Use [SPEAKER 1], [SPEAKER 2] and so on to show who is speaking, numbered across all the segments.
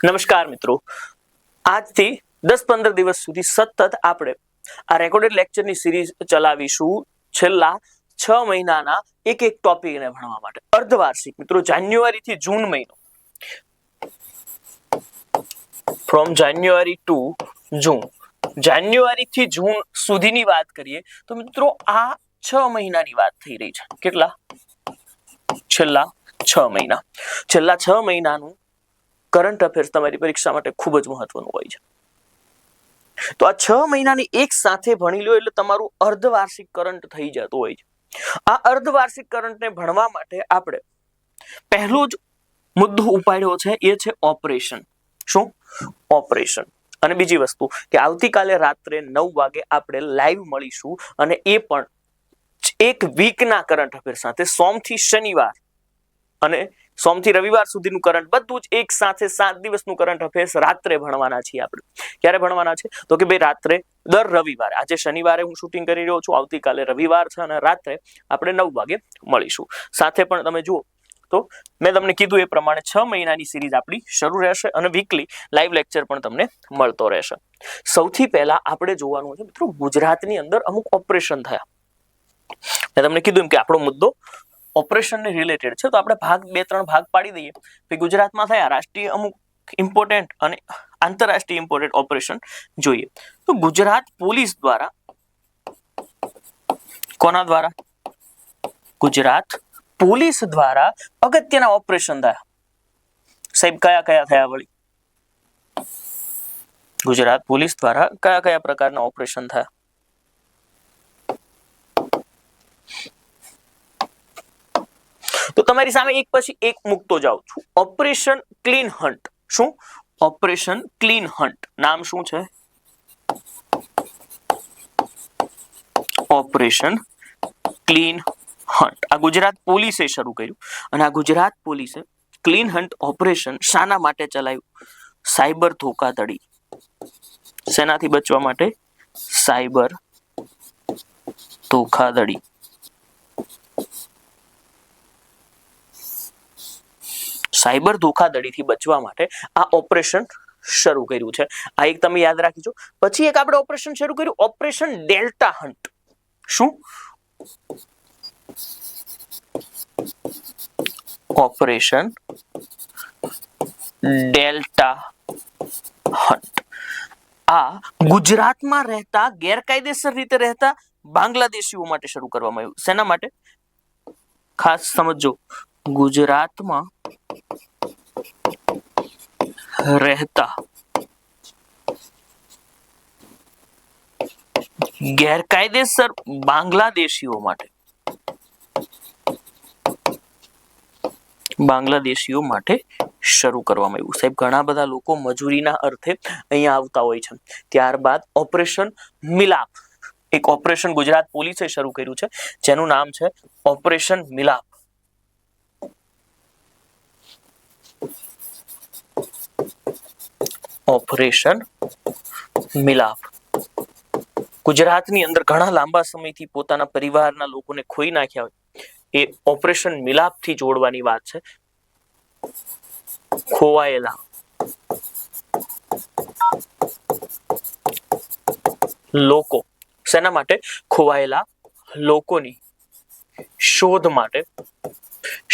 [SPEAKER 1] નમસ્કાર મિત્રો, આજથી 10-15 દિવસ સુધી સતત આપણે આ રેકોર્ડેડ લેક્ચરની સિરીઝ ચલાવીશું છેલ્લા 6 મહિનાના એક ટોપિકને ભણવા માટે. અર્ધવાર્ષિક મિત્રો, જાન્યુઆરી થી જૂન મહિનો, ફ્રોમ જાન્યુઆરી ટુ જૂન, જાન્યુઆરી થી જૂન સુધીની વાત કરીએ તો મિત્રો આ 6 મહિનાની વાત થઈ રહી છે. કેટલા? છેલ્લા 6 મહિના. છેલ્લા 6 મહિનાનું કરંટ અફેર્સ તમારી પરીક્ષા માટે ખૂબ જ મહત્વનું હોય છે. તો આ 6 મહિનાની એક સાથે ભણી લો એટલે તમારું અર્ધવાર્ષિક કરંટ થઈ જતું હોય છે. આ અર્ધવાર્ષિક કરંટને ભણવા માટે આપણે પહેલો જ મુદ્દો ઉપાડ્યો છે, એ છે ઓપરેશન. શું? ઓપરેશન. અને બીજી વસ્તુ કે આવતીકાલે રાત્રે 9 વાગે આપણે લાઈવ મળીશું અને એ પણ એક વીકના કરંટ અફેર સાથે, સોમથી શનિવાર અને સોમથી રવિવાર સુધીનું કરંટ, બધું જ એક સાથે 7 દિવસનું કરંટ અફેર્સ રાત્રે ભણવાના છીએ આપણે. ક્યારે ભણવાના છે? તો કે ભાઈ રાત્રે દર રવિવારે. આજે શનિવારે હું શૂટિંગ કરી રહ્યો છું, આવતીકાલે રવિવાર છે અને રાત્રે આપણે 9 વાગે મળીશું. સાથે પણ તમે જુઓ તો મેં તમને કીધું એ પ્રમાણે 6 મહિનાની સિરીઝ આપણી શરૂ રહેશે અને વીકલી લાઈવ લેક્ચર પણ તમને મળતો રહેશે. સૌથી પહેલા આપણે જોવાનું છે મિત્રો, ગુજરાતની અંદર અમુક ઓપરેશન થયા. મેં તમને કીધું એમ કે આપણો મુદ્દો ઓપરેશનને રિલેટેડ છે, તો આપણે 2-3 ભાગ પાડી દઈએ. ગુજરાતમાં થયા રાષ્ટ્રીય અમુક ઇમ્પોર્ટન્ટ અને આંતરરાષ્ટ્રીય ઇમ્પોર્ટન્ટ ઓપરેશન જોઈએ. તો ગુજરાત પોલીસ દ્વારા, કોના દ્વારા? ગુજરાત પોલીસ દ્વારા અગત્યના ઓપરેશન થયા. સાહેબ કયા કયા થયા વળી? ગુજરાત પોલીસ દ્વારા કયા કયા પ્રકારના ઓપરેશન થયા? તો તમારી સામે એક પછી એક મૂકતો જાઉં છું. Operation clean hunt. શું? Operation clean hunt. નામ શું છે? Operation clean hunt. આ ગુજરાત પોલીસે શરૂ કર્યું અને આ ગુજરાત પોલીસે ક્લીન હન્ટ ઓપરેશન શાના માટે ચલાવ્યું? સાયબર ધોખાધડી. શેનાથી બચવા માટે? સાયબર ધોખાધડી. સાયબર ધોખાધડીથી બચવા માટે આ ઓપરેશન શરૂ કર્યું છે. આ એક તમે યાદ રાખીજો. પછી એક આપણે ઓપરેશન શરૂ કર્યું, ઓપરેશન ડેલ્ટા હન્ટ. શું? Operation delta hunt. આ ગુજરાતમાં રહેતા, ગેરકાયદેસર રીતે રહેતા બાંગ્લાદેશીઓ માટે શરૂ કરવામાં આવ્યું. શેના માટે? ખાસ સમજો, ગુજરાતમાં રહેતા ગેરકાયદેસર બાંગ્લાદેશીઓ માટે, બાંગ્લાદેશીઓ માટે શરૂ કરવામાં આવ્યું. સાહેબ ઘણા બધા લોકો મજૂરીના અર્થે અહીંયા આવતા હોય છે. ત્યારબાદ ઓપરેશન મિલાપ, એક ઓપરેશન ગુજરાત પોલીસે શરૂ કર્યું છે જેનું નામ છે ઓપરેશન મિલાપ. ઓપરેશન મિલાપ. ગુજરાતની અંદર ઘણા લાંબા સમયથી પોતાના પરિવારના લોકોને ખોઈ નાખ્યા હોય, એ ઓપરેશન મિલાપથી જોડવાની વાત છે. ખોવાયેલા લોકો. શેના માટે? ખોવાયેલા લોકોની શોધ માટે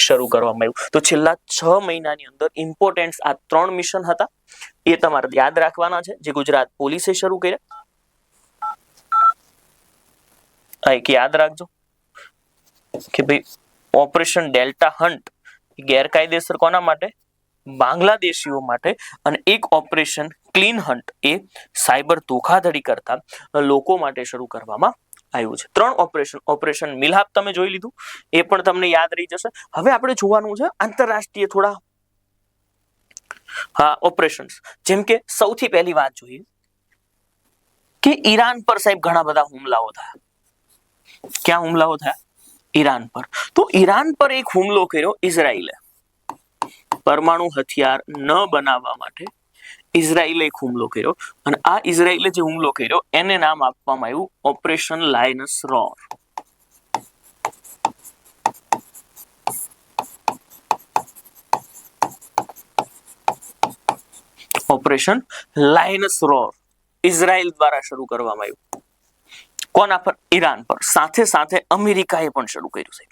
[SPEAKER 1] શરૂ કરવામાં આવ્યું. તો છેલ્લા 6 મહિનાની અંદર ઇમ્પોર્ટન્ટ આ 3 મિશન હતા, એ તમારે યાદ રાખવાના છે, જે ગુજરાત પોલીસે શરૂ કર્યા. એક યાદ રાખજો કે ભાઈ ઓપરેશન ડેલ્ટા હન્ટ ગેરકાયદેસર કોના માટે? બાંગ્લાદેશીઓ માટે. અને એક ઓપરેશન ક્લીન હન્ટ એ સાયબર ધોખાધડી કરતા લોકો માટે શરૂ કરવામાં આવ્યું છે. 3 ઓપરેશન. ઓપરેશન મિલાપ તમે જોઈ લીધું, એ પણ તમને યાદ રહી જશે. હવે આપણે જોવાનું છે આંતરરાષ્ટ્રીય થોડા ઓપરેશન્સ. જેમ કે સૌથી પહેલી વાત જોઈએ કે ઈરાન પર સાહેબ ઘણા બધા હુમલાઓ થયા. ક્યાં હુમલાઓ થયા? ઈરાન પર. તો ઈરાન પર એક હુમલો કર્યો ઇઝરાયલે. પરમાણુ હથિયાર ન બનાવવા માટે ઇઝરાયલે એક હુમલો કર્યો અને આ ઇઝરાયલે જે હુમલો કર્યો એને નામ આપવામાં આવ્યું operation lion's roar. Operation lion's roar Israel દ્વારા શરૂ કરવામાં આવ્યું. કોના પર? ઈરાન પર. સાથે સાથે અમેરિકાએ પણ શરૂ કર્યું છે.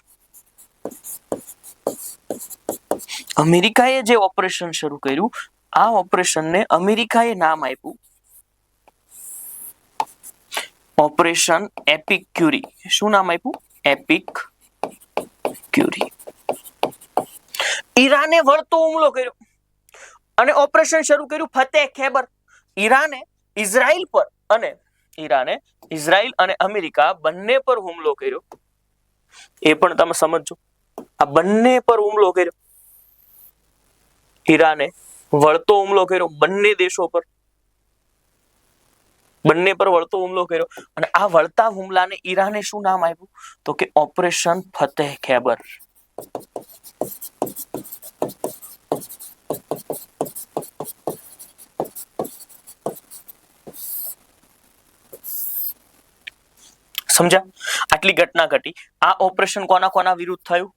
[SPEAKER 1] અમેરિકાએ જે ઓપરેશન શરૂ કર્યું, આ ઓપરેશનને અમેરિકાએ નામ આપ્યું ઓપરેશન એપિક ક્યુરી. શું નામ આપ્યું? એપિક ક્યુરી. ઈરાને વળતો હુમલો કર્યો અને ઓપરેશન શરૂ કર્યું ફતેહ ખૈબર. ઈરાને ઇઝરાયલ અને અમેરિકા બંને પર હુમલો કર્યો. એ પણ તમે સમજો, આ બંને પર હુમલો કર્યો. ઈરાને વળતો હુમલો કર્યો બંને દેશો પર. બંને પર વળતો હુમલો કર્યો અને આ વળતા હુમલાને ઈરાને શું નામ આપ્યું? તો કે ઓપરેશન ફતેહ ખૈબર. સમજ્યા? આટલી ઘટના ઘટી. આ ઓપરેશન કોના કોના વિરુદ્ધ થયું?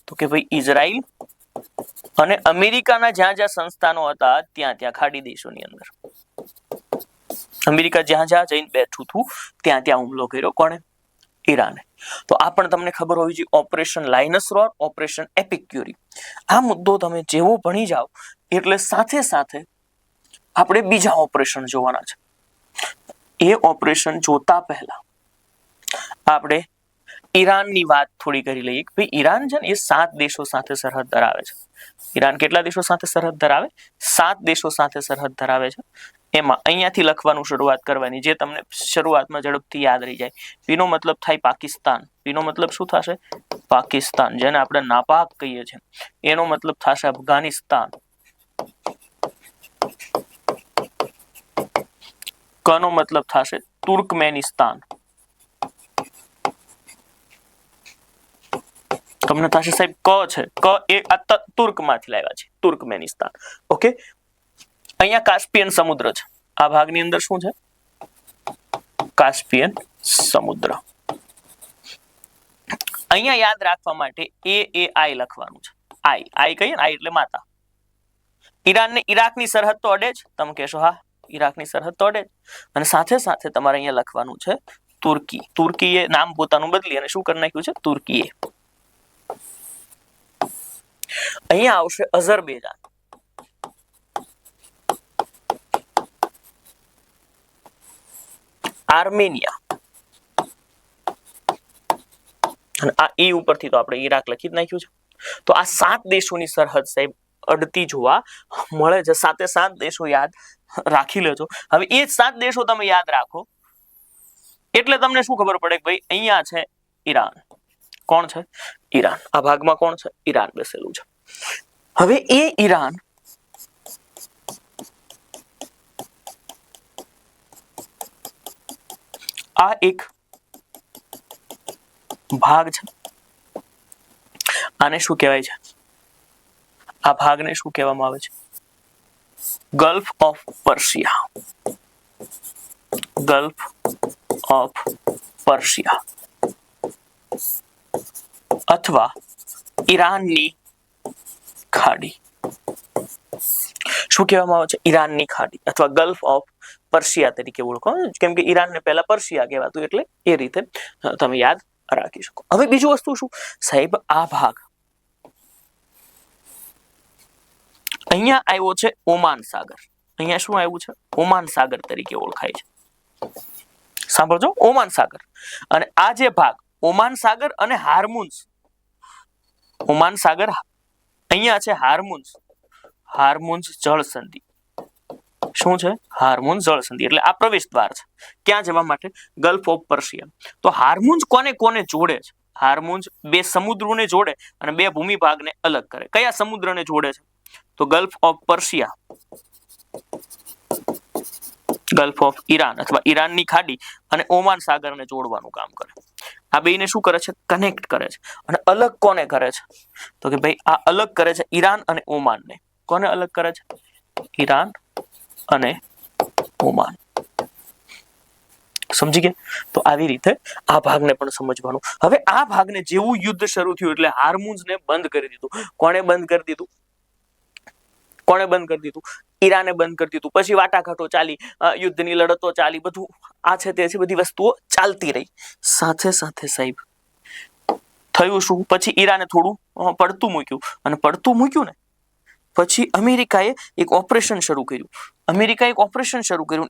[SPEAKER 1] તો કે ભાઈ ઇઝરાયલ અને અમેરિકાના જ્યાં જ્યાં સંસ્થાનો હતા ત્યાં ખાડી દેશોની અંદર. અમેરિકા જ્યાં જઈને બેઠું હતું ત્યાં હુમલો કર્યો. કોણે? ઈરાને. તો આ પણ તમને ખબર હોવી જોઈએ. Operation lion's roar, operation epic fury. આ મુદ્દો તમે જેવો ભણી જાઓ એટલે સાથે સાથે આપણે બીજા ઓપરેશન જોવાના છે. એ ઓપરેશન જોતા પહેલા આપણે ઈરાનની વાત થોડી કરી લઈએ કે ભાઈ ઈરાન છે ને એ 7 દેશો સાથે સરહદ ધરાવે છે. ઈરાન કેટલા દેશો સાથે સરહદ ધરાવે? 7 દેશો સાથે સરહદ ધરાવે છે. એમાં અહીંયાથી લખવાનું શરૂઆત કરવાની, જે તમને શરૂઆતમાં ઝડપથી યાદ રહી જાય. પીનો મતલબ થાય પાકિસ્તાન. પીનો મતલબ શું થશે? પાકિસ્તાન, જેને આપણે નાપાક કહીએ છીએ. એનો મતલબ થશે અફઘાનિસ્તાન. કનો મતલબ થશે તુર્કમેનિસ્તાન. તમને થશે સાહેબ ક છે, ક એ તુર્કમાંથી લાવ્યા છે, તુર્કમેનિસ્તાન. ઓકે. અહીંયા કાસ્પિયન સમુદ્ર છે. આ ભાગની અંદર શું છે? કાસ્પિયન સમુદ્ર. અહીંયા યાદ રાખવા માટે આઈ લખવાનું છે. આઈ કહીએ ને, આઈ એટલે માતા. ઈરાન ને ઈરાકની સરહદ તો અડે જ. તમે કહેશો હા, ઈરાકની સરહદ તો અડે જ. અને સાથે સાથે તમારે અહીંયા લખવાનું છે તુર્કી. તુર્કીએ નામ પોતાનું બદલી અને શું કરી નાખ્યું છે? તુર્કીએ. અહીંયા આવશે અઝરબૈજાન. આર્મેનિયા. અને આ ઈ ઉપરથી તો આપણે ઈરાક લખી જ નાખ્યું છે. તો આ 7 દેશોની સરહદ સાહેબ અડતી જોવા મળે છે. 7 દેશો યાદ રાખી લેજો. હવે એ 7 દેશો તમે યાદ રાખો એટલે તમને શું ખબર પડે કે ભાઈ અહીંયા છે ઈરાન. કોણ છે? ઈરાન. આ ભાગમાં કોણ છે? ઈરાન બેસેલું છે. હવે એ ઈરાન આ એક ભાગ છે. આને શું કહેવાય છે? આ ભાગને શું કહેવામાં આવે છે? Gulf of Persia. Gulf of Persia અથવા ઈરાનની ખાડી. શું કહેવામાં આવે છે? ઈરાનની ખાડી અથવા ગલ્ફ ઓફ પર્શિયા તરીકે ઓળખો, કેમ કે ઈરાનને પહેલા પર્શિયા કહેવાતું, એટલે એ રીતે તમે યાદ રાખી શકો. હવે બીજું વસ્તુ શું સાહેબ? આ ભાગ અહીંયા આવ્યો છે ઓમાન સાગર. અહીંયા શું આવ્યું છે? ઓમાન સાગર તરીકે ઓળખાય છે. સાંભળજો, ઓમાન સાગર. અને આ જે ભાગ ઓમાન સાગર અને હાર્મુન્સ, ઓમાન સાગર અહીંયા છે હાર્મુન્સ. હાર્મુન્સ જળ સંધિ. શું છે? હાર્મુન્સ જળ સંધિ એટલે આ પ્રવેશ દ્વાર છે. ક્યાં જવા માટે? Gulf of Persia. તો હાર્મુન્સ કોને કોને જોડે છે? હાર્મુન્સ 2 સમુદ્રોને જોડે અને 2 ભૂમિભાગને અલગ કરે. કયા સમુદ્રને જોડે છે? તો gulf of Persia, gulf of Iran અથવા ઈરાનની ખાડી અને ઓમાન સાગરને જોડવાનું કામ કરે. આ બેયને શું કરે છે? કનેક્ટ કરે છે. અને અલગ કોને કરે છે? તો કે ભાઈ આ અલગ કરે છે ઈરાન અને ઓમાનને. કોને અલગ કરે છે? ઈરાન અને ઓમાન. સમજી ગયા? તો આવી રીતે આ ભાગને પણ સમજવાનું. હવે આ ભાગને જેવું યુદ્ધ શરૂ થયું એટલે હાર્મુન્સને બંધ કરી દીધું. કોણે બંધ કરી દીધું? કોણે બંધ કરી દીધું? ઈરાને બંધ કરી દીધું, પછી વાટાઘાટો ચાલી, યુદ્ધની લડતો ચાલી, બધું આ છે તે છે, બધી વસ્તુઓ ચાલતી રહી. સાથે સાથે સાહેબ થયું શું, પછી ઈરાને થોડું પડતું મૂક્યું, અને પડતું મૂક્યું ને પછી અમેરિકાએ એક ઓપરેશન શરૂ કર્યું.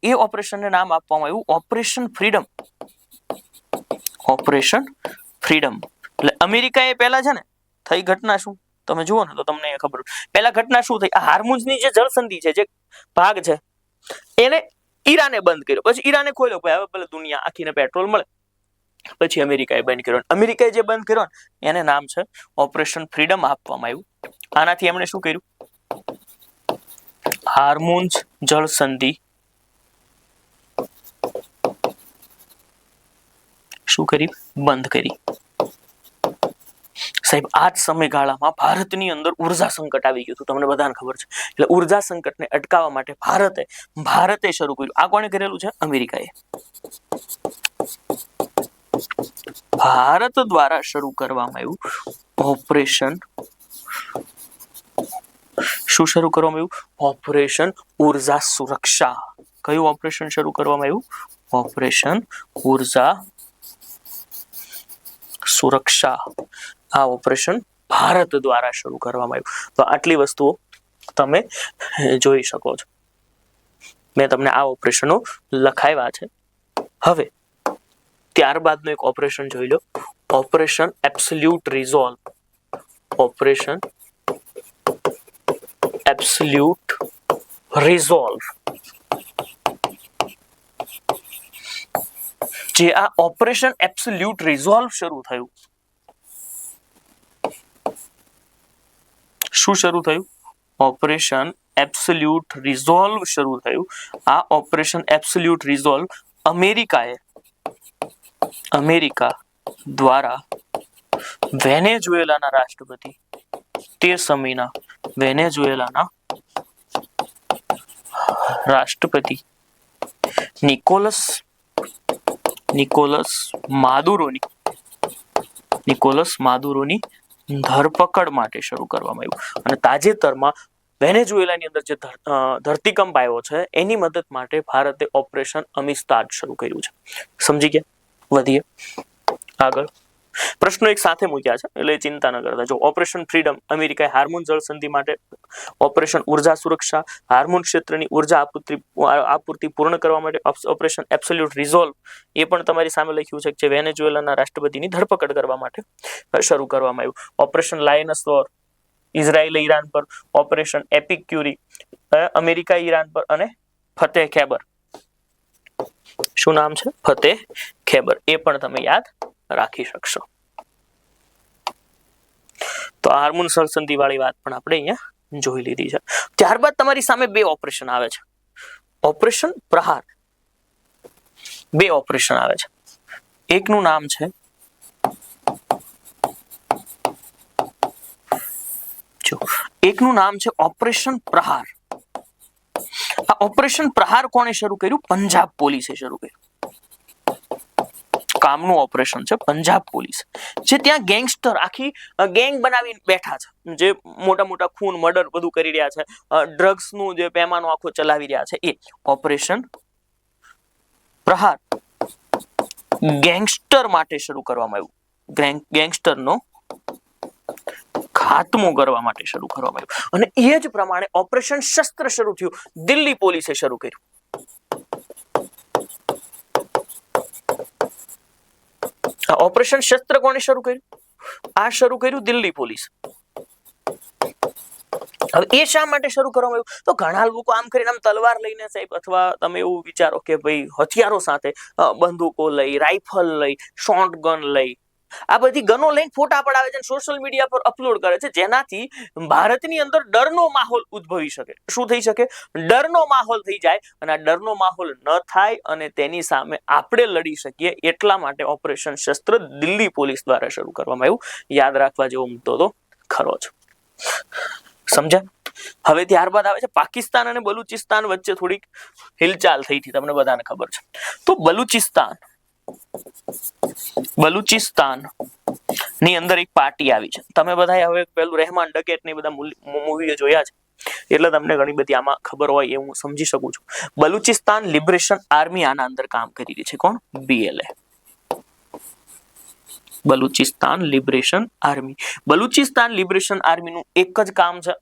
[SPEAKER 1] એ ઓપરેશનને નામ આપવામાં આવ્યું ઓપરેશન ફ્રીડમ. Operation freedom. એટલે અમેરિકાએ પહેલા છે ને થઈ ઘટના શું તમે જુઓ ને તો તમને ખબર. પહેલા ઘટના શું થઈ, આ હાર્મુઝની જે જળસંધિ છે, જે ભાગ છે, એને ઈરાને બંધ કર્યો. પછી ઈરાને ખોલ્યો, હવે ભલે દુનિયા આખીને પેટ્રોલ મળે. પછી અમેરિકાએ બંધ કર્યો. અમેરિકાએ જે બંધ કર્યો ને એને નામ છે ઓપરેશન ફ્રીડમ આપવામાં આવ્યું. આનાથી એમણે શું કર્યું, હાર્મુઝ જળસંધિ શું કરી, બંધ કરી. સાહેબ આ જ સમયગાળામાં ભારતની અંદર ઉર્જા સંકટ આવી ગયું હતું, તમને બધાને ખબર છે. એટલે ઉર્જા સંકટને અટકાવવા માટે ભારતે શરૂ કર્યું. આ કોણે કરેલું છે, અમેરિકાએ. ભારત દ્વારા શરૂ કરવામાં આવ્યું ઓપરેશન, શું શરૂ કરવામાં આવ્યું, ઓપરેશન ઉર્જા સુરક્ષા. કયું ઓપરેશન શરૂ કરવામાં આવ્યું, ઓપરેશન ઉર્જા સુરક્ષા. આ ઓપરેશન ભારત દ્વારા શરૂ કરવામાં આવ્યું. તો આટલી વસ્તુઓ તમે જોઈ શકો છો. મેં તમને આ ઓપરેશનો લખાવ્યા છે. હવે ત્યારબાદનું એક ઓપરેશન જોઈ લો, operation absolute resolve. Operation absolute resolve. જે આ ઓપરેશન એબ્સોલ્યુટ રિઝોલ્વ શરૂ થયું, શું શરૂ થયું, ઓપરેશન એબ્સોલ્યુટ રિઝોલ્વ શરૂ થયું. આ ઓપરેશન એબ્સોલ્યુટ રિઝોલ્વ અમેરિકા દ્વારા વેનેઝુએલાના રાષ્ટ્રપતિ, તે સમયના વેનેઝુએલાના રાષ્ટ્રપતિ નિકોલસ માદુરોની ધરપકડ માટે શરૂ કરવામાં આવ્યું. અને તાજેતરમાં વેનેઝુએલાની અંદર જે ધરતીકંપ આવ્યો છે એની મદદ માટે ભારતે ઓપરેશન અમિસ્તાદ શરૂ કર્યું છે. સમજી ગયા? વધીએ આગળ. પ્રશ્નો એક સાથે મૂક્યા છે એટલે ચિંતા ન કરતા. જો ઓપરેશન ફ્રીડમ અમેરિકાએ હાર્મુઝ જળસંધિ માટે, ઓપરેશન ઉર્જા સુરક્ષા હાર્મુઝ ક્ષેત્રની ઉર્જા આપૂર્તિ પૂર્ણ કરવા માટે, ઓપરેશન એબ્સોલ્યુટ રિઝોલ્વ એ પણ તમારી સામે લખ્યું છે જે વેનેઝુએલાના રાષ્ટ્રપતિની ધરપકડ કરવા માટે શરૂ કરવામાં આવ્યું. ઓપરેશન લાયનસ વોર ઇઝરાયલે ઈરાન પર, ઓપરેશન એપિક્યુરી અમેરિકા ઈરાન પર, અને ફતેહ ખૈબર, શું નામ છે, ફતેહ ખૈબર, એ પણ તમે યાદ રાખી શકશો. તો હાર્મુઝ જળસંધિ વાળી વાત પણ આપણે અહીંયા જોઈ લીધી છે. ત્યારબાદ તમારી સામે બે ઓપરેશન આવે છે. ઓપરેશન પ્રહાર. બે ઓપરેશન આવે છે. એકનું નામ છે ઓપરેશન પ્રહાર. આ ઓપરેશન પ્રહાર કોણે શરૂ કર્યું, પંજાબ પોલીસે શરૂ કર્યું. કામનું ઓપરેશન છે પંજાબ પોલીસ, જે ત્યાં ગેંગસ્ટર આખી ગેંગ બનાવીને બેઠા છે, જે મોટા મોટા ખૂન મર્ડર બધું કરી રહ્યા છે, ડ્રગ્સનું જે પેમાનો આખો ચલાવી રહ્યા છે. એ ઓપરેશન પ્રહાર ગેંગસ્ટર માટે શરૂ કરવામાં આવ્યું. ગેંગસ્ટરનો ખાત્મો કરવા માટે શરૂ કરવામાં આવ્યું. અને એ જ પ્રમાણે ઓપરેશન શસ્ત્ર શરૂ થયું, દિલ્હી પોલીસે શરૂ કર્યું. ઓપરેશન શસ્ત્ર કોણે શરૂ કર્યું, આ શરૂ કર્યું દિલ્હી પોલીસ. હવે એ શા માટે શરૂ કરવામાં આવ્યું, તો ઘણા લોકો આમ કરીને આમ તલવાર લઈને સાહેબ, અથવા તમે એવું વિચારો કે ભાઈ હથિયારો સાથે બંદૂકો લઈ, રાઇફલ લઈ, શોટગન લઈ, આ બધી ગનો લઈને ફોટા પડાવે છે, સોશિયલ મીડિયા પર અપલોડ કરે છે, જેનાથી ભારતની અંદર ડરનો માહોલ ઉદ્ભવી શકે. શું થઈ શકે, ડરનો માહોલ થઈ જાય. અને આ ડરનો માહોલ ન થાય અને તેની સામે આપણે લડી શકીએ એટલા માટે ઓપરેશન શસ્ત્ર દિલ્હી પોલીસ દ્વારા શરૂ કરવામાં આવ્યું. યાદ રાખવા જેવો મુદ્દો તો ખરો જ. સમજ્યા? હવે ત્યારબાદ આવે છે પાકિસ્તાન અને બલુચિસ્તાન વચ્ચે થોડીક હિલચાલ થઈ હતી, તમને બધાને ખબર છે. તો બલુચિસ્તાન ની અંદર એક પાર્ટી આવી છે. તમે બધા હવે પેલું રહેમાન ડકેટ ને બધા મૂવીઓ જોયા છે. એટલે તમને ઘણી બધી આમાં ખબર હોય એ હું સમજી શકું છું. બલુચિસ્તાન લિબરેશન આર્મી આના અંદર કામ કરી રહી છે. કોણ? BLA. Balochistan liberation army. Balochistan liberation આર્મીનું એક જ કામ છે,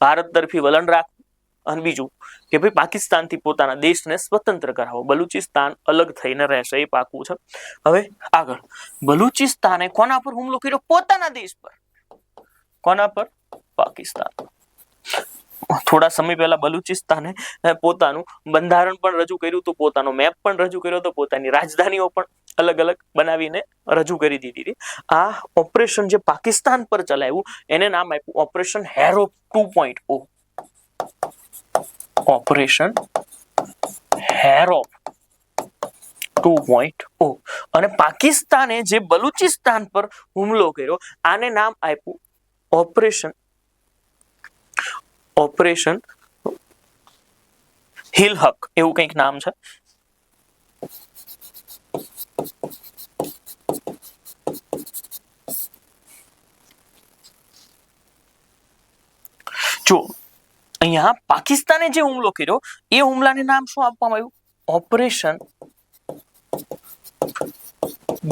[SPEAKER 1] ભારત તરફી વલણ રાખવું અને બીજું કે ભાઈ પાકિસ્તાનથી પોતાના દેશને સ્વતંત્ર કરાવો. બલુચિસ્તાન અલગ થઈને રહેશે એ પાકું છે. હવે આગળ, બલુચિસ્તાને કોના પર હુમલો કર્યો? પોતાના દેશ પર. કોના પર? પાકિસ્તાન. થોડા સમય પહેલા બલુચિસ્તાને પોતાનું બંધારણ પણ રજૂ કર્યું હતું, પોતાનો મેપ પણ રજૂ કર્યો હતો, પોતાની રાજધાનીઓ પણ અલગ અલગ બનાવીને રજૂ કરી દીધી હતી. આ ઓપરેશન જે પાકિસ્તાન પર ચલાવ્યું એને નામ આપ્યું ઓપરેશન હેરોપ 2.0. ઓપરેશન હેરોપ 2.0. અને પાકિસ્તાને જે બલુચિસ્તાન પર હુમલો કર્યો આને નામ આપ્યું ઓપરેશન હિલ હક, એવું કંઈક નામ છે. જો અહીંયા પાકિસ્તાને જે હુમલો કર્યો એ હુમલાને નામ શું આપવામાં આવ્યું? ઓપરેશન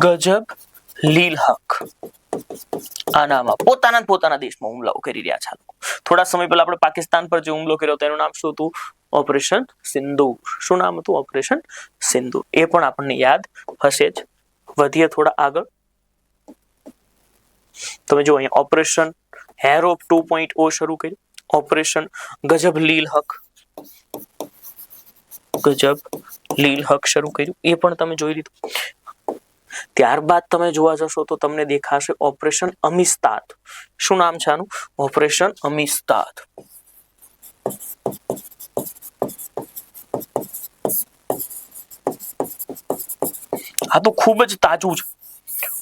[SPEAKER 1] ગજબ લીલ હક. આ નામ પોતાના દેશમાં હુમલાઓ કરી રહ્યા છે. થોડા સમય પહેલા આપણે પાકિસ્તાન પર જે હુમલો કર્યો તેનું નામ શું હતું? ઓપરેશન સિંદૂર. શું નામ હતું? ઓપરેશન સિંદૂર. એ પણ આપણને યાદ હશે જ. વધીએ થોડા આગળ. તમે જો અહીંયા ઓપરેશન હેરોપ 2.0 શરૂ કર્યું, ઓપરેશન ગજબ લીલ હક શરૂ કર્યું, એ પણ તમે જોઈ લીધું. ત્યારબાદ તમે જોવા જશો તો તમને દેખાશે ઓપરેશન અમિસ્તાદ. શું નામ છે આનું? ઓપરેશન અમિસ્તાદ. આ તો ખૂબ જ તાજું છે.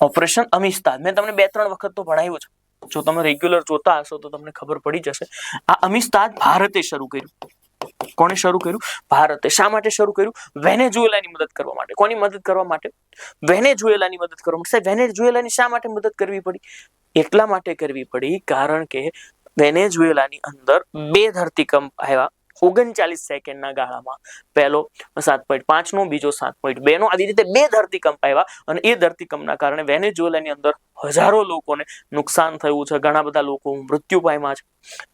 [SPEAKER 1] ઓપરેશન અમિસ્તાદ મેં તમને 2-3 વખત તો ભણાવ્યું છે. જો તમે રેગ્યુલર જોતા હશો તો તમને ખબર પડી જશે. આ અમિસ્તાદ ભારતે શરૂ કર્યું. કોણે શરૂ કર્યું? ભારતે. શા માટે શરૂ કર્યું? વેનેઝુએલાની મદદ કરવા માટે. કોની મદદ કરવા માટે? વેનેઝુએલાની મદદ કરવા માટે. વેનેઝુએલાની શા માટે મદદ કરવી પડી? એટલા માટે કરવી પડી કારણ કે વેનેઝુએલાની અંદર 2 ધરતીકંપ આવ્યા 39 સેકન્ડના ગાળામાં. પહેલો 7.5 નો, બીજો 7.2 નો. આવી રીતે 2 ધરતીકંપ આવ્યા અને એ ધરતીકંપના કારણે વેનેઝુએલાની અંદર હજારો લોકોને નુકસાન થયું છે, ઘણા બધા લોકો મૃત્યુ પામ્યા છે.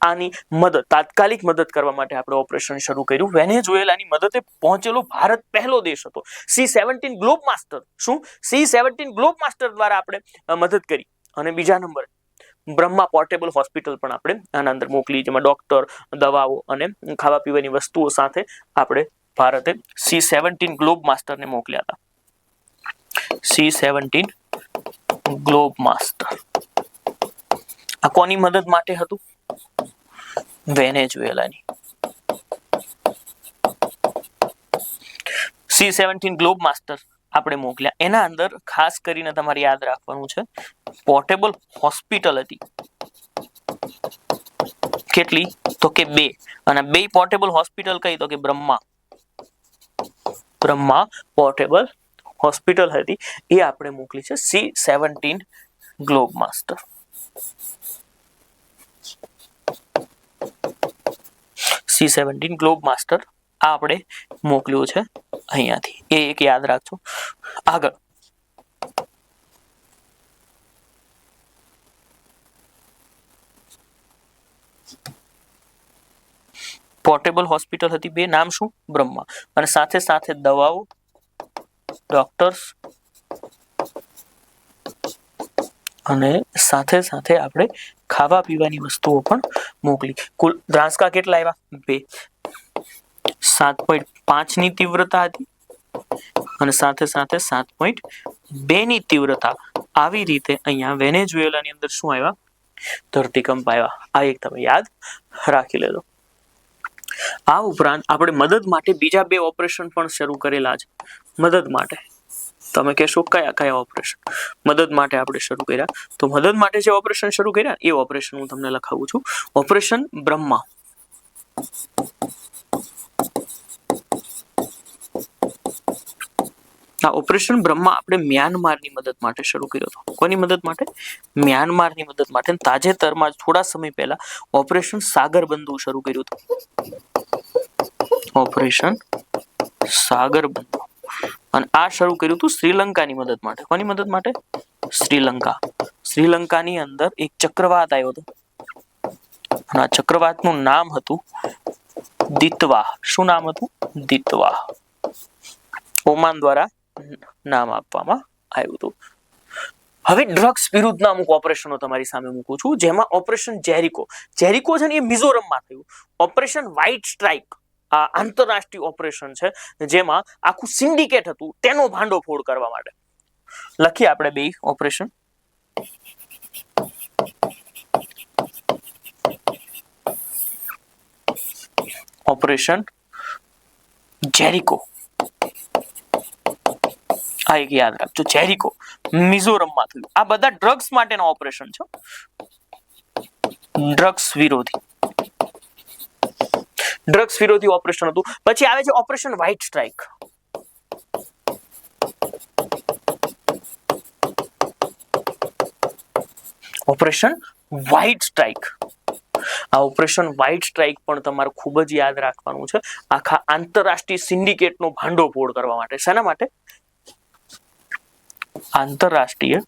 [SPEAKER 1] આની મદદ, તાત્કાલિક મદદ કરવા માટે આપણે ઓપરેશન શરૂ કર્યું. વેનેઝુએલાની મદદે પહોંચેલો ભારત પહેલો દેશ હતો. C-17 globe master. શું? C-17 ગ્લોબ માસ્ટર દ્વારા આપણે મદદ કરી. અને બીજા નંબરે બ્રહ્મા પોર્ટેબલ હોસ્પિટલ પણ આપણે આના અંદર મોકલી, જેમાં ડોક્ટર, દવાઓ અને ખાવા પીવાની વસ્તુઓ સાથે આપણે ભારતે C-17 ગ્લોબ માસ્ટરને મોકલ્યા હતા. C-17 ગ્લોબ માસ્ટર આ કોની મદદ માટે હતું? વેનેઝુએલાની. C-17 ગ્લોબ માસ્ટર આપણે મોકલ્યા. એના અંદર ખાસ કરીને તમારે યાદ રાખવાનું છે પોર્ટેબલ હોસ્પિટલ હતી. કેટલી? તો કે 2. અને 2 પોર્ટેબલ હોસ્પિટલ કઈ? તો કે બ્રહ્મા પોર્ટેબલ હોસ્પિટલ હતી. એ આપણે મોકલી છે C-17 globe master. C-17 globe master આ આપણે મોકલ્યું છે અહીંયાથી. એ એક યાદ રાખજો. આગળ પોર્ટેબલ હોસ્પિટલ હતી 2. નામ શું? બ્રહ્મા. અને સાથે સાથે દવાઓ, ડોક્ટર્સ અને સાથે સાથે આપણે ખાવા પીવાની વસ્તુઓ પણ મોકલી. કુલ ધ્રાંસકા કેટલા આવ્યા? 2. 7.5 ની તીવ્રતા હતી અને સાથે સાથે 7.2 ની તીવ્રતા. આવી રીતે અહીંયા વેનેઝુએલાની અંદર શું આવ્યા? ધરતીકંપ આવ્યા. આ એક તમે યાદ રાખી લેજો. આ ઉપરાંત આપણે મદદ માટે બીજા 2 ઓપરેશન પણ શરૂ કરેલા છે. મદદ માટે તમે કહેશો કયા કયા ઓપરેશન મદદ માટે આપણે શરૂ કર્યા? તો મદદ માટે જે ઓપરેશન શરૂ કર્યા એ ઓપરેશન હું તમને લખાવું છું. ઓપરેશન બ્રહ્મા. આ ઓપરેશન બ્રહ્મા આપણે મ્યાનમારની મદદ માટે શરૂ કર્યો હતો. કોની મદદ માટે? મ્યાનમારની મદદ માટે. તાજેતરમાં થોડા સમય પહેલા ઓપરેશન સાગરબંધુ શરૂ કર્યું હતું. ઓપરેશન સાગરબંધુ. અને આ શરૂ કર્યું હતું શ્રીલંકાની મદદ માટે. કોની મદદ માટે? શ્રીલંકા. શ્રીલંકાની અંદર એક ચક્રવાત આવ્યો હતો. અને આ ચક્રવાતનું નામ હતું દિતવા. શું નામ હતું? દિતવા. ઓમાન દ્વારા નામ આપવામાં આવ્યું હતું. હવે ડ્રગ્સ વિરુદ્ધના અમુક ઓપરેશનો તમારી સામે મૂકું છું, જેમાં ઓપરેશન જેરિકો. જેરિકો છે ને એ મિઝોરમમાં થયું. ઓપરેશન વ્હાઇટ સ્ટ્રાઇક આ આંતરરાષ્ટ્રીય ઓપરેશન છે, જેમાં આખું સિન્ડિકેટ હતું તેનો ભાંડોફોડ કરવા માટે. લખીએ આપણે બે ઓપરેશન. ઓપરેશન જેરિકો. આ એક યાદ રાખજો, જેરિકો મિઝોરમમાં થયું. આ બધા ડ્રગ્સ માટેના ઓપરેશન છે. ડ્રગ્સ વિરોધી ઓપરેશન હતું. પછી આવે છે operation white strike. Operation white strike. આ ઓપરેશન વ્હાઇટ સ્ટ્રાઇક પણ તમારે ખૂબ જ યાદ રાખવાનું છે, આખા આંતરરાષ્ટ્રીય સિન્ડિકેટનો ભાંડોફોડ કરવા માટે. શેના માટે? આંતરરાષ્ટ્રીય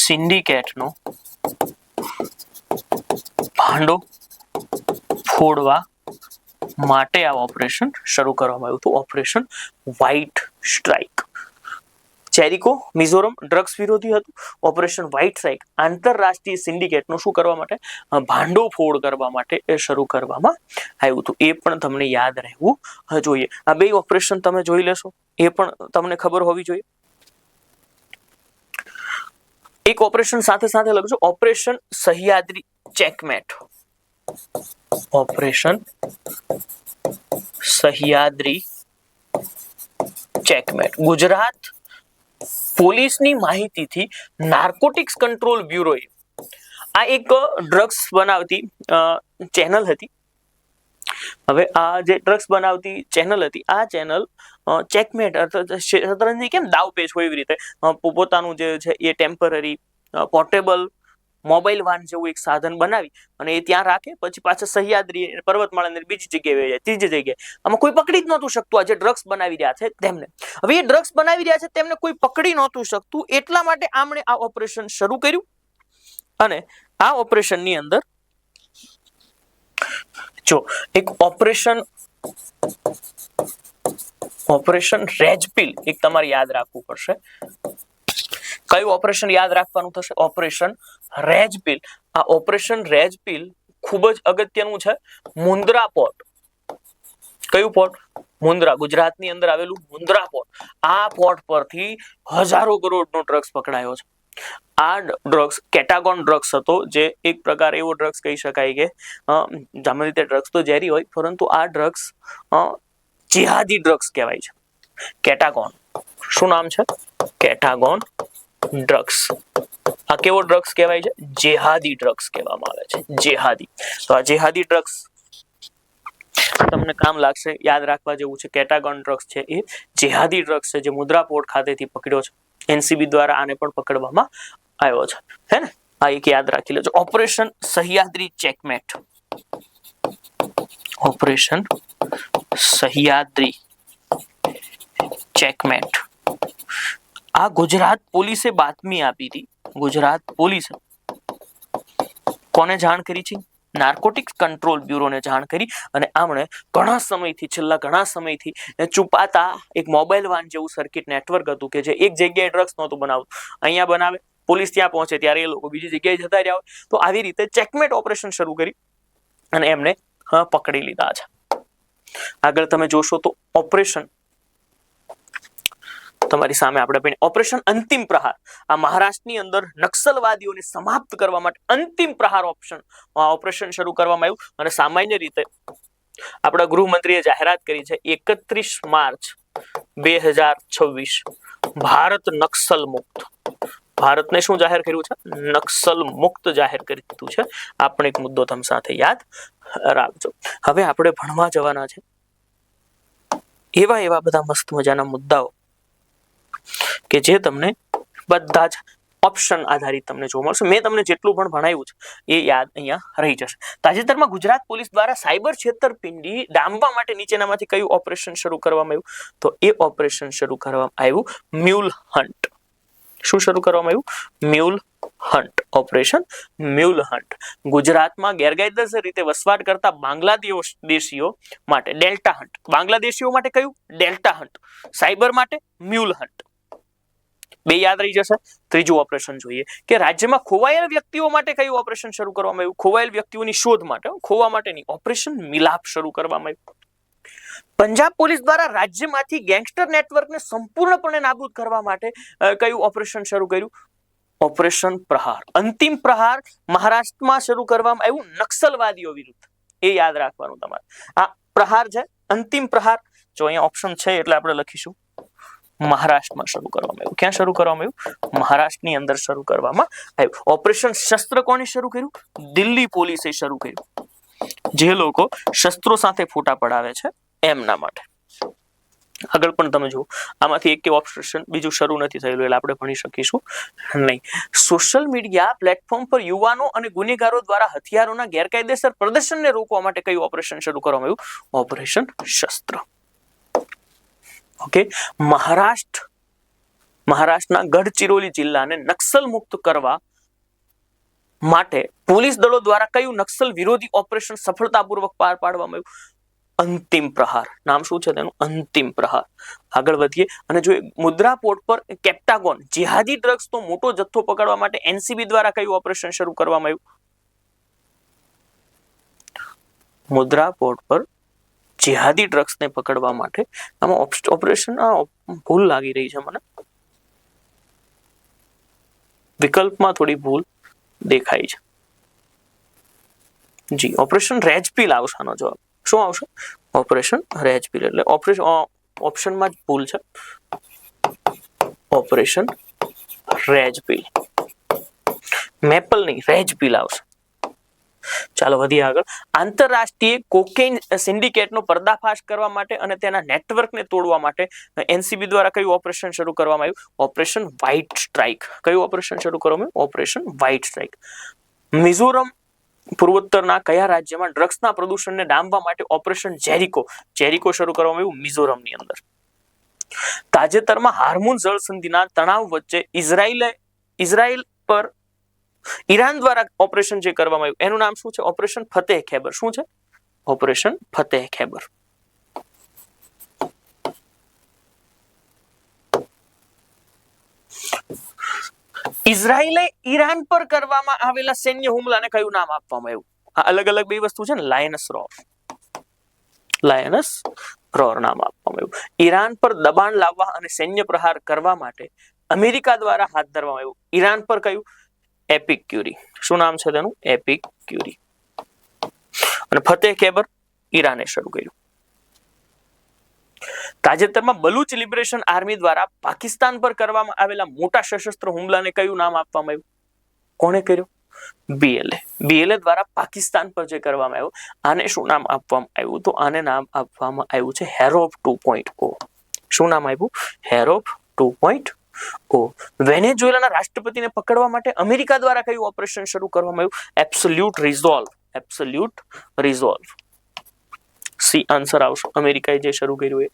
[SPEAKER 1] સિન્ડિકેટનો ભાંડો ફોડવા માટે આ ઓપરેશન શરૂ કરવામાં આવ્યું હતું. Operation white strike. જેરિકો મિઝોરમ ડ્રગ્સ વિરોધી હતું. ઓપરેશન વ્હાઇટ સ્ટ્રાઇક આંતરરાષ્ટ્રીય સિન્ડિકેટનો શું કરવા માટે? ભાંડોફોડ કરવા માટે એ શરૂ કરવામાં આવ્યું હતું. એ પણ તમને યાદ રહેવું જોઈએ. આ બે ઓપરેશન તમે જોઈ લેશો, એ પણ તમને ખબર હોવી જોઈએ. એક ઓપરેશન સાથે સાથે લખજો, operation Sahyadri checkmate. Operation Sahyadri checkmate. Gujarat પોલીસની માહિતીથી નાર્કોટિક્સ કંટ્રોલ બ્યુરોએ આ એક ડ્રગ્સ બનાવતી ચેનલ હતી. હવે આ જે ડ્રગ્સ બનાવતી ચેનલ હતી, આ ચેનલ ચેકમેટ શતરંજની કેમ દાવપેચ હોય એવી રીતે પોતાનું જે છે એ ટેમ્પરરી પોર્ટેબલ મોબાઈલ વાન જેવું એક સાધન બનાવી અને એ ત્યાં રાખે, પછી પાછા સહ્યાદ્રી પર્વતમાળાની બીજી જગ્યાએ જાય, ત્રીજી જગ્યાએ. આમાં કોઈ પકડી જ નહોતું શકતું. આ જે ડ્રગ્સ બનાવી રહ્યા છે તેમને. હવે એ ડ્રગ્સ બનાવી રહ્યા છે તેમને કોઈ પકડી નહોતું શકતું, એટલા માટે આમણે આ ઓપરેશન શરૂ કર્યું. અને આ ઓપરેશનની અંદર જો એક ઓપરેશન રેજપીલ એક તમારે યાદ રાખવું પડશે. કયું ઓપરેશન યાદ રાખવાનું થશે? ઓપરેશન રેજપીલ. આ ઓપરેશન રેજપીલ ખૂબ જ અગત્યનું છે. મુન્દ્રા પોર્ટ. કયું પોર્ટ? મુન્દ્રા. ગુજરાતની અંદર આવેલું મુન્દ્રા પોર્ટ. આ પોર્ટ પરથી હજારો કરોડનો ડ્રગ્સ પકડાયો છે. આ ડ્રગ્સ કેટાગોન ડ્રગ્સ હતો, જે એક પ્રકાર એવો ડ્રગ્સ કહી શકાય કે સામાન્ય રીતે ડ્રગ્સ તો ઝેરી હોય, પરંતુ આ ડ્રગ્સ જેહાદી ડ્રગ્સ કહેવાય છે. કેટાગોન. શું નામ છે? કેટાગોન ડ્રગ્સ. આ કેવો ડ્રગ્સ કહેવાય છે? જેહાદી ડ્રગ્સ કહેવામાં આવે છે. જેહાદી. તો આ જેહાદી ડ્રગ્સ તમને કામ લાગશે, યાદ રાખવા જેવું છે. કેટાગોન ડ્રગ્સ છે એ જેહાદી ડ્રગ્સ છે, જે મુન્દ્રા પોર્ટ ખાતેથી પકડ્યો છે. એનસીબી દ્વારા આને પણ પકડવામાં આવ્યો છે. હે ને? આ એક યાદ રાખી લેજો. Operation Sahyadri checkmate. Operation Sahyadri checkmate. આ ગુજરાત પોલીસે બાતમી આપી હતી. ગુજરાત પોલીસે કોને જાણ કરી છે? નાર્કોટિક્સ કંટ્રોલ બ્યુરોને જાણ કરી. અને આમણે છેલ્લા ઘણા સમયથી છુપાતા એક મોબાઈલ વાન જેવું સર્કિટ નેટવર્ક હતું કે જે એક જગ્યાએ ડ્રગ્સ નહોતું બનાવતું, અહીંયા બનાવે, પોલીસ ત્યાં પહોંચે ત્યારે એ લોકો બીજી જગ્યાએ જતા રહ્યા હોય. તો આવી રીતે ચેકમેટ ઓપરેશન શરૂ કરી અને એમને પકડી લીધા છે. આગળ તમે જોશો તો ઓપરેશન તમારી સામે આપણે ઓપરેશન અંતિમ પ્રહાર. આ મહારાષ્ટ્રની અંદર નક્સલવાદીઓને સમાપ્ત કરવા માટે અંતિમ પ્રહાર ઓપરેશન શરૂ કરવામાં આવ્યું. અને સામાન્ય રીતે આપણા ગૃહમંત્રીએ જાહેરાત કરી છે 31 માર્ચ 2026 ભારત નક્સલ મુક્ત. ભારતને શું જાહેર કર્યું છે? નક્સલ મુક્ત જાહેર કરી દીધું છે. આ પણ એક મુદ્દો તમે સાથે યાદ રાખજો. હવે આપણે ભણવા જવાના છે એવા બધા મસ્ત મજાના મુદ્દાઓ કે જે તમને બધા જ ઓપ્શન આધારિત તમને જોવા મળશે. મેં તમને જેટલું પણ ભણાવ્યું છે એ યાદ અહીંયા રહી જશે. તાજેતરમાં ગુજરાત પોલીસ દ્વારા સાયબર છેતરપિંડી ડામવા માટે નીચેનામાંથી કયું ઓપરેશન શરૂ કરવામાં આવ્યું? તો એ ઓપરેશન શરૂ કરવામાં આવ્યું મ્યુલ હન્ટ. શું શરૂ કરવામાં આવ્યું? Mule hunt. Operation mule hunt. ગુજરાતમાં ગેરકાયદેસર રીતે વસવાટ કરતા બાંગ્લાદેશીઓ માટે ડેલ્ટા હન્ટ. બાંગ્લાદેશીઓ માટે કયું? Delta hunt. સાયબર માટે મ્યુલ હન્ટ. બે યાદ રહી જશે. ત્રીજું ઓપરેશન જોઈએ કે રાજ્યમાં ખોવાયેલ વ્યક્તિઓ માટે કયું ઓપરેશન શરૂ કરવામાં આવ્યું? ખોવાયેલ વ્યક્તિઓની શોધ માટે, ખોવા માટેની ઓપરેશન મિલાપ શરૂ કરવામાં આવ્યું. પંજાબ પોલીસ દ્વારા રાજ્યમાંથી ગેંગસ્ટર નેટવર્કને સંપૂર્ણપણે નાબૂદ કરવા માટે કયું ઓપરેશન શરૂ કર્યું? ઓપરેશન પ્રહાર. અંતિમ પ્રહાર મહારાષ્ટ્રમાં શરૂ કરવામાં આવ્યું નક્સલવાદીઓ વિરુદ્ધ. એ યાદ રાખવાનું તમારે. આ પ્રહાર છે અંતિમ પ્રહાર. જો અહીંયા ઓપ્શન છે એટલે આપણે લખીશું મહારાષ્ટ્રમાં શરૂ કરવામાં આવ્યું. ક્યાં શરૂ કરવામાં આવ્યું? મહારાષ્ટ્રની અંદર શરૂ કરવામાં આવ્યું. ઓપરેશન શસ્ત્ર કોણે શરૂ કર્યું? દિલ્હી પોલીસે શરૂ કર્યું. જે લોકો શસ્ત્રો સાથે ફોટા પડાવે છે એમના માટે. આગળ પણ તમે જુઓ, આમાંથી એક ઓપ્શન બીજું શરૂ નથી થયેલું એટલે આપણે ભણી શકીશું નહીં. સોશિયલ મીડિયા પ્લેટફોર્મ પર યુવાનો અને ગુનેગારો દ્વારા હથિયારોના ગેરકાયદેસર પ્રદર્શનને રોકવા માટે કયું ઓપરેશન શરૂ કરવામાં આવ્યું? ઓપરેશન શસ્ત્ર. ઓકે. મહારાષ્ટ્રના ગઢચિરોલી જિલ્લાને નક્સલ મુક્ત કરવા માટે પોલીસ દળો દ્વારા કયું નક્સલ વિરોધી ઓપરેશન સફળતાપૂર્વક પાર પાડવામાં આવ્યું? અંતિમ પ્રહાર. નામ શું છે તેનું? અંતિમ પ્રહાર. આગળ વધીએ અને જો મુદ્રા પોર્ટ પર કેપ્ટાગોન જિહાદી ડ્રગ્સનો મોટો જથ્થો પકડવા માટે એનસીબી દ્વારા કયું ઓપરેશન શરૂ કરવામાં આવ્યું? મુદ્રા પોર્ટ પર જિહાદી ડ્રગ્સને પકડવા માટે આમાં ઓપરેશન ભૂલ લાગી રહી છે મને. વિકલ્પમાં થોડી ભૂલ દેખાય છે. જી, ઓપરેશન રેજપીલ આવશે આનો જવાબ. શું આવશે? ઓપરેશન રેજપીલ. એટલે ઓપ્શનમાં જ ભૂલ છે. ઓપરેશન રેજપીલ. મેપલ નહીં, રેજપીલ આવશે. ચાલો વધીએ આગળ. આંતરરાષ્ટ્રીય કોકેઇન સિન્ડિકેટનો પર્દાફાશ કરવા માટે અને તેના નેટવર્કને તોડવા માટે એનસીબી દ્વારા કયું ઓપરેશન શરૂ કરવામાં આવ્યું? Operation white strike. કયું ઓપરેશન શરૂ કરવામાં આવ્યું? Operation white strike. મિઝોરમ પૂર્વોત્તરના કયા રાજ્યમાં ડ્રગ્સના પ્રદૂષણને ડામવા માટે ઓપરેશન જેરિકો શરૂ કરવામાં આવ્યું? મિઝોરમની અંદર. તાજેતરમાં હાર્મુઝ જળસંધિના તણાવ વચ્ચે ઇઝરાયલ પર ઈરાન દ્વારા ઓપરેશન જે કરવામાં આવ્યું એનું નામ શું છે? ઓપરેશન ફતેહ ખૈબર. શું છે? ઓપરેશન ફતેહ ખૈબર. ઇઝરાયલે ઈરાન પર કરવામાં આવેલા સૈન્ય હુમલાને કયું નામ આપવામાં આવ્યું? આ અલગ અલગ બે વસ્તુ છે ને. લાયનસ રોર નામ આપવામાં આવ્યું. ઈરાન પર દબાણ લાવવા અને સૈન્ય પ્રહાર કરવા માટે અમેરિકા દ્વારા હાથ ધરવામાં આવ્યું ઈરાન પર કયું? એપિક ક્યુરી. શું નામ છે તેનું? એપિક ક્યુરી. અને ફતેહ ખૈબર ઈરાને શરૂ કર્યું. તાજેતરમાં બલુચ લિબરેશન આર્મી દ્વારા પાકિસ્તાન પર કરવામાં આવેલા મોટા સશસ્ત્ર હુમલાને કયું નામ આપવામાં આવ્યું? કોણે કર્યો? બીએલએ દ્વારા પાકિસ્તાન પર જે કરવામાં આવ્યું આને શું નામ આપવામાં આવ્યું? તો આને નામ આપવામાં આવ્યું છે હેરોપ 2.0. શું નામ આપ્યું? હેરોપ 2.0. વેનેઝુએલાના રાષ્ટ્રપતિને પકડવા માટે અમેરિકા દ્વારા કયું ઓપરેશન શરૂ કરવામાં આવ્યું? Absolute resolve. સી આન્સર આવશે. અમેરિકાએ જે શરૂ કર્યું એ.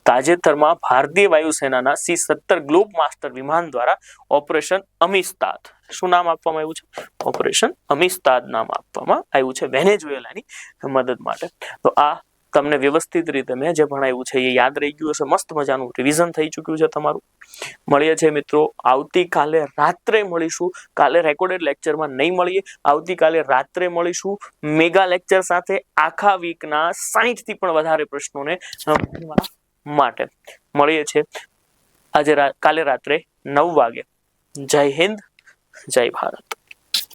[SPEAKER 1] તાજેતરમાં ભારતીય વાયુસેનાના C-17 ગ્લોબ માસ્ટર વિમાન દ્વારા ઓપરેશન અમિસ્તાદ. શું નામ આપવામાં આવ્યું છે? ઓપરેશન અમિસ્તાદ નામ આપવામાં આવ્યું છે વેનેઝુએલાની મદદ માટે. તો આ તમને વ્યવસ્થિત રીતે મેં જે ભણાવ્યું છે એ યાદ રહી ગયું હશે. મસ્ત મજાનું રિવિઝન થઈ ચૂક્યું છે તમારું. મળીએ છીએ મિત્રો આવતીકાલે રાત્રે મળીશું. કાલે રેકોર્ડેડ લેક્ચરમાં નહીં મળીએ. આવતીકાલે રાત્રે મળીશું મેગા લેક્ચર સાથે આખા વીકના 60 થી પણ વધારે પ્રશ્નોને ભણવા માટે. મળીએ છીએ કાલે રાત્રે 9 વાગે. જય હિન્દ, જય ભારત.